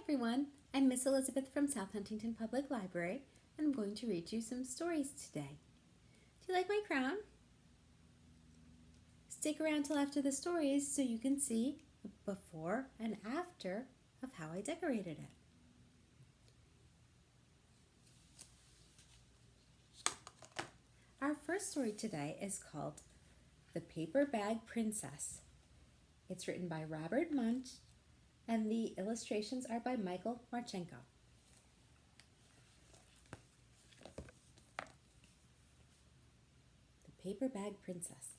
everyone, I'm Miss Elizabeth from South Huntington Public Library, and I'm going to read you some stories today. Do you like my crown? Stick around till after the stories so you can see before and after of how I decorated it. Our first story today is called The Paper Bag Princess. It's written by Robert Munsch, and the illustrations are by Michael Marchenko. The Paper Bag Princess.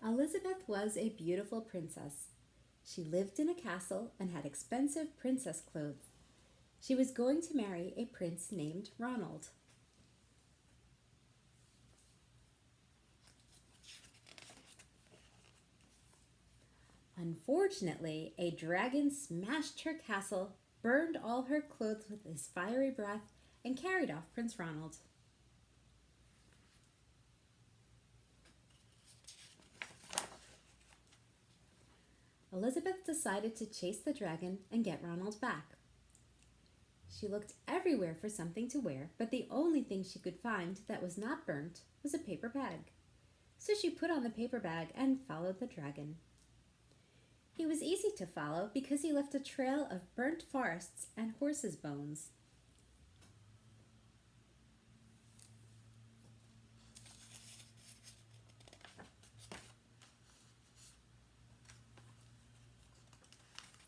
Elizabeth was a beautiful princess. She lived in a castle and had expensive princess clothes. She was going to marry a prince named Ronald. Unfortunately, a dragon smashed her castle, burned all her clothes with his fiery breath, and carried off Prince Ronald. Elizabeth decided to chase the dragon and get Ronald back. She looked everywhere for something to wear, but the only thing she could find that was not burnt was a paper bag. So she put on the paper bag and followed the dragon. He was easy to follow because he left a trail of burnt forests and horses' bones.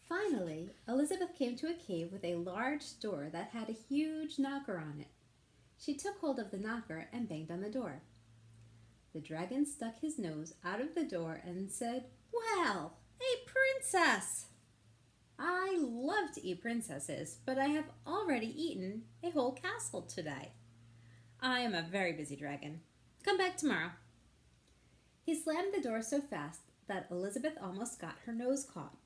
Finally, Elizabeth came to a cave with a large door that had a huge knocker on it. She took hold of the knocker and banged on the door. The dragon stuck his nose out of the door and said, "Well, a princess! I love to eat princesses, but I have already eaten a whole castle today. I am a very busy dragon. Come back tomorrow." He slammed the door so fast that Elizabeth almost got her nose caught.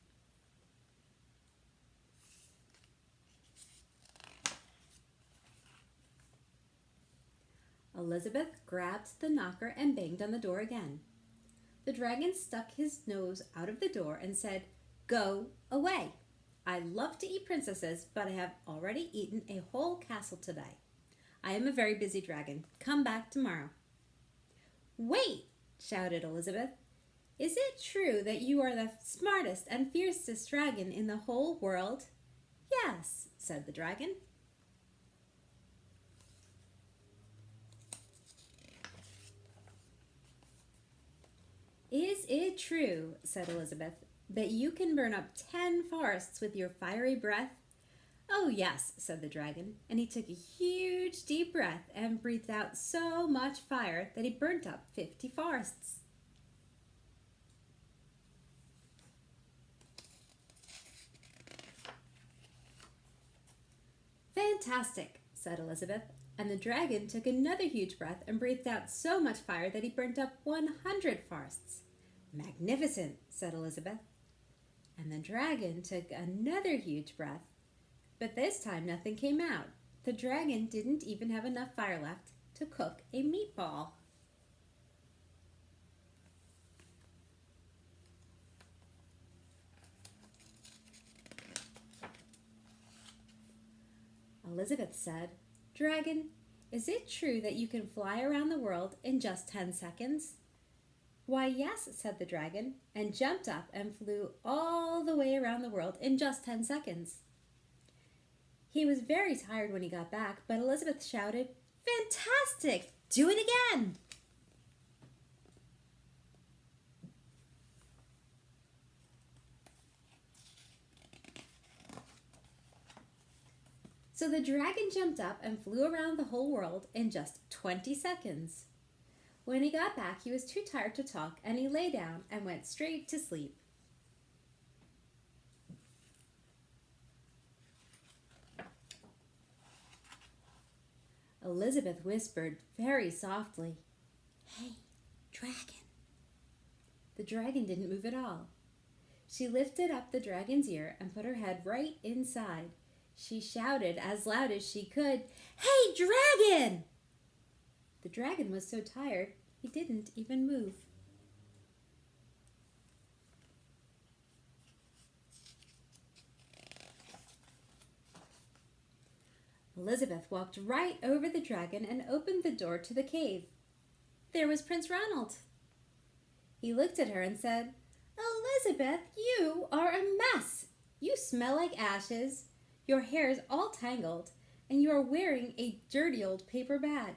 Elizabeth grabbed the knocker and banged on the door again. The dragon stuck his nose out of the door and said, "Go away. I love to eat princesses, but I have already eaten a whole castle today. I am a very busy dragon. Come back tomorrow." "Wait!" shouted Elizabeth. "Is it true that you are the smartest and fiercest dragon in the whole world?" "Yes," said the dragon. "Is it true," said Elizabeth, "that you can burn up 10 forests with your fiery breath?" "Oh, yes," said the dragon, and he took a huge deep breath and breathed out so much fire that he burnt up 50 forests. "Fantastic," said Elizabeth, and the dragon took another huge breath and breathed out so much fire that he burnt up 100 forests. "Magnificent," said Elizabeth. And the dragon took another huge breath, but this time nothing came out. The dragon didn't even have enough fire left to cook a meatball. Elizabeth said, "Dragon, is it true that you can fly around the world in just 10 seconds?" "Why, yes," said the dragon, and jumped up and flew all the way around the world in just 10 seconds. He was very tired when he got back, but Elizabeth shouted, "Fantastic! Do it again!" So the dragon jumped up and flew around the whole world in just 20 seconds. When he got back, he was too tired to talk, and he lay down and went straight to sleep. Elizabeth whispered very softly, "Hey, dragon." The dragon didn't move at all. She lifted up the dragon's ear and put her head right inside. She shouted as loud as she could, "Hey, dragon!" The dragon was so tired he didn't even move. Elizabeth walked right over the dragon and opened the door to the cave. There was Prince Ronald. He looked at her and said, "Elizabeth, you are a mess. You smell like ashes, your hair is all tangled, and you are wearing a dirty old paper bag.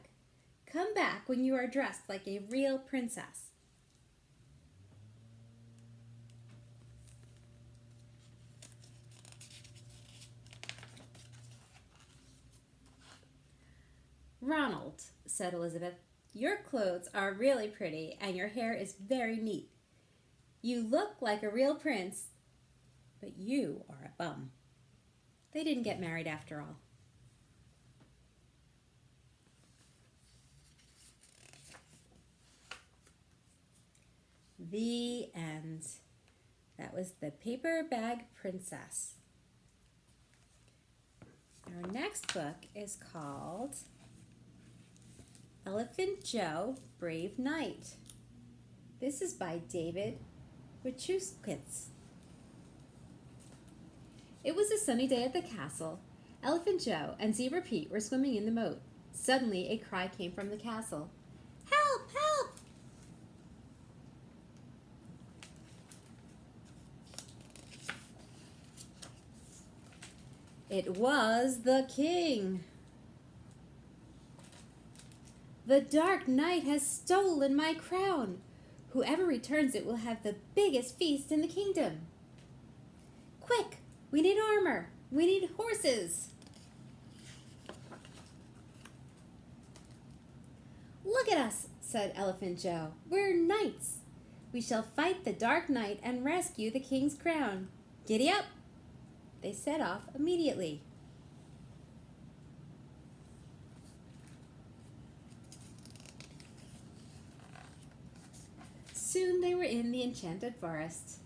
Come back when you are dressed like a real princess." "Ronald," said Elizabeth, "your clothes are really pretty and your hair is very neat. You look like a real prince, but you are a bum." They didn't get married after all. The end. That was The Paper Bag Princess. Our next book is called Elephant Joe, Brave Knight. This is by David Wichuskitz. It was a sunny day at the castle. Elephant Joe and Zebra Pete were swimming in the moat. Suddenly, a cry came from the castle. "Help! Help!" It was the king. "The Dark Knight has stolen my crown. Whoever returns it will have the biggest feast in the kingdom. Quick! We need armor. We need horses." "Look at us," said Elephant Joe. "We're knights. We shall fight the Dark Knight and rescue the king's crown. Giddy up!" They set off immediately. Soon they were in the enchanted forest.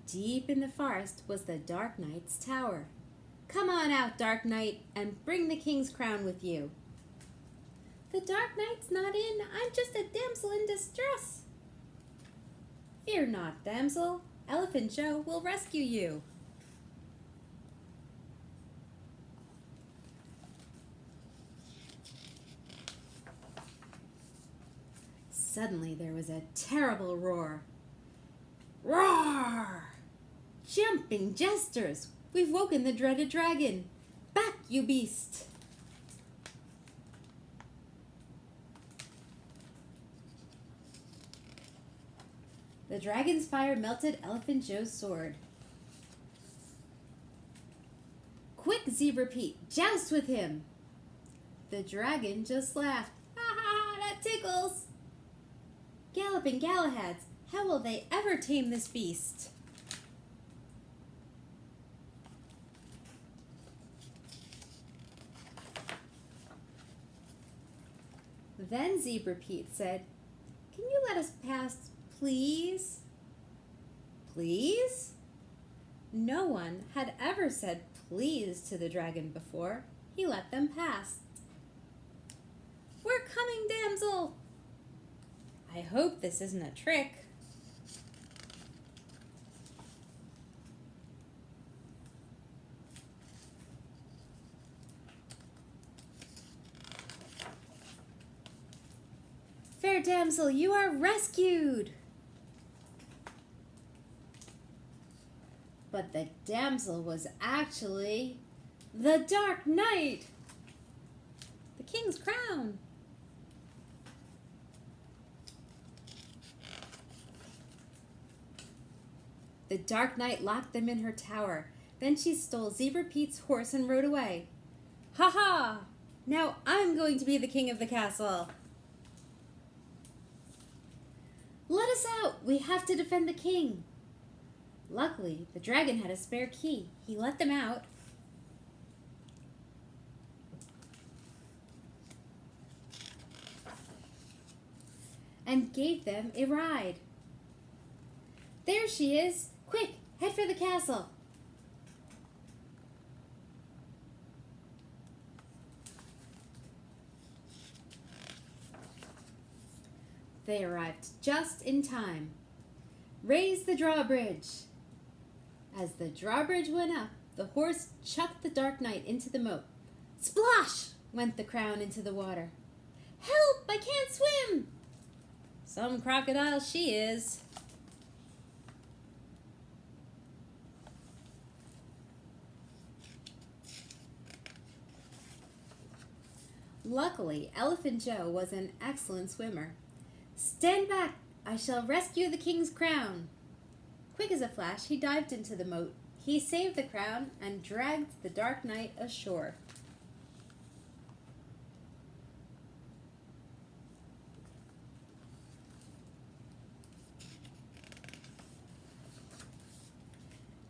Deep in the forest was the Dark Knight's tower. "Come on out, Dark Knight, and bring the king's crown with you." "The Dark Knight's not in. I'm just a damsel in distress." "Fear not, damsel. Elephant Joe will rescue you." Suddenly there was a terrible roar. "Roar! Jumping jesters! We've woken the dreaded dragon! Back, you beast!" The dragon's fire melted Elephant Joe's sword. "Quick, Zebra Pete, joust with him!" The dragon just laughed. "Ha ha, that tickles!" "Galloping Galahads, how will they ever tame this beast?" Then Zebra Pete said, "Can you let us pass, please?" Please? No one had ever said please to the dragon before. He let them pass. "We're coming, damsel." "I hope this isn't a trick." "Fair damsel, you are rescued." But the damsel was actually the Dark Knight, the king's crown. The Dark Knight locked them in her tower. Then she stole Zebra Pete's horse and rode away. "Ha ha! Now I'm going to be the king of the castle." "Let us out! We have to defend the king." Luckily, the dragon had a spare key. He let them out. And gave them a ride. "There she is! Quick, head for the castle." They arrived just in time. Raise the drawbridge! As the drawbridge went up, the horse chucked the Dark Knight into the moat. Splosh! Went the crown into the water. Help! I can't swim! Some crocodile she is. Luckily, Elephant Joe was an excellent swimmer. Stand back! I shall rescue the king's crown! Quick as a flash, he dived into the moat. He saved the crown and dragged the Dark Knight ashore.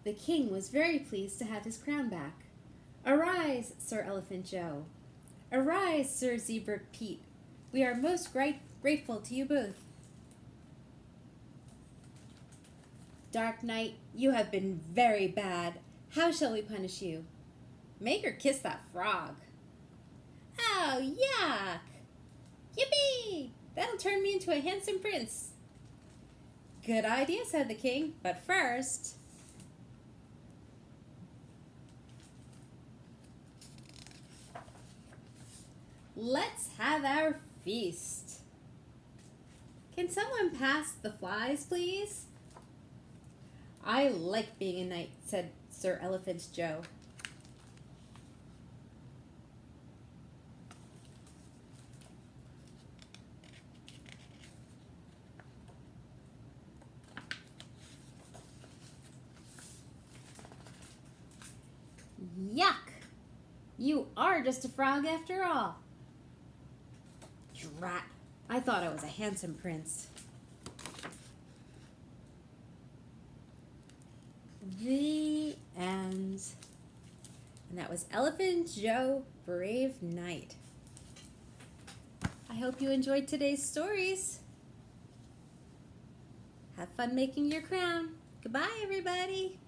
The king was very pleased to have his crown back. Arise, Sir Elephant Joe. Arise, Sir Zebra Pete. We are most grateful to you both. Dark Knight, you have been very bad. How shall we punish you? Make her kiss that frog. Oh, yuck! Yippee! That'll turn me into a handsome prince. Good idea, said the king, but first... let's have our feast. Can someone pass the flies, please? I like being a knight, said Sir Elephant Joe. Yuck! You are just a frog after all. Drat! I thought I was a handsome prince. The end. And that was Elephant Joe, Brave Knight. I hope you enjoyed today's stories. Have fun making your crown. Goodbye, everybody.